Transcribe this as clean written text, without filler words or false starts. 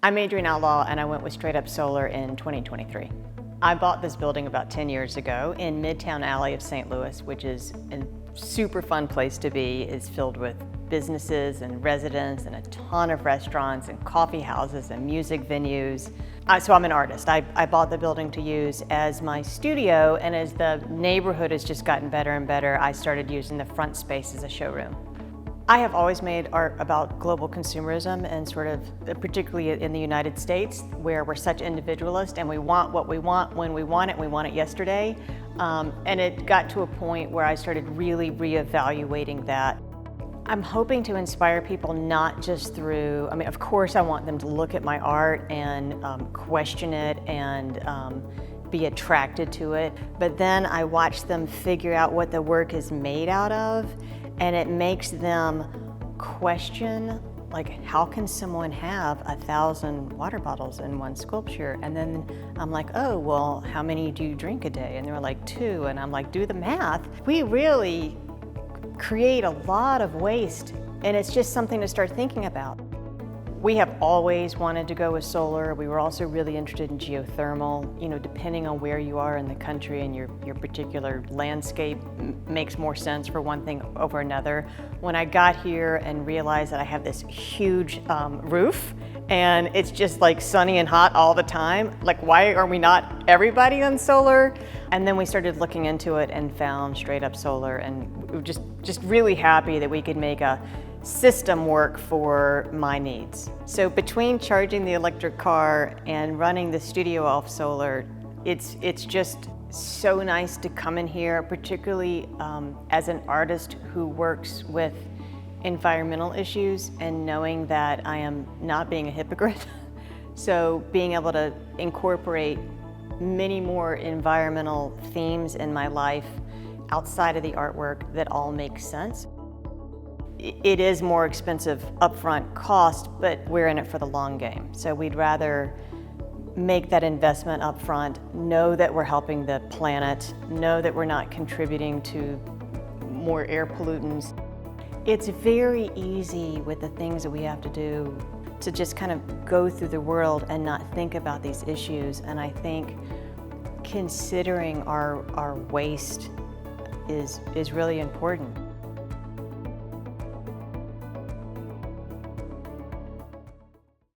I'm Adrienne Outlaw, and I went with StraightUp Solar in 2023. I bought this building about 10 years ago in Midtown Alley of St. Louis, which is a super fun place to be. It's filled with businesses and residents and a ton of restaurants and coffee houses and music venues. So I'm an artist. I bought the building to use as my studio, and as the neighborhood has just gotten better and better, I started using the front space as a showroom. I have always made art about global consumerism, and sort of, particularly in the United States, where we're such individualists and we want what we want when we want it yesterday. And it got to a point where I started really reevaluating that. I'm hoping to inspire people not just through, of course I want them to look at my art and question it and be attracted to it, but then I watch them figure out what the work is made out of, and it makes them question, like, how can someone have 1,000 water bottles in one sculpture? And then I'm like, oh, well, how many do you drink a day? And they're like, 2. And I'm like, do the math. We really create a lot of waste, and it's just something to start thinking about. We have always wanted to go with solar. We were also really interested in geothermal. You know, depending on where you are in the country and your particular landscape makes more sense for one thing over another. When I got here and realized that I have this huge roof and it's just like sunny and hot all the time, like, why are we not everybody on solar? And then we started looking into it and found StraightUp Solar, and we were just really happy that we could make a system work for my needs. So between charging the electric car and running the studio off solar, it's just so nice to come in here, particularly as an artist who works with environmental issues, and knowing that I am not being a hypocrite. So being able to incorporate many more environmental themes in my life outside of the artwork that all make sense. It is more expensive upfront cost, but we're in it for the long game. So we'd rather make that investment upfront, know that we're helping the planet, know that we're not contributing to more air pollutants. It's very easy with the things that we have to do to just kind of go through the world and not think about these issues. And I think considering our waste is really important.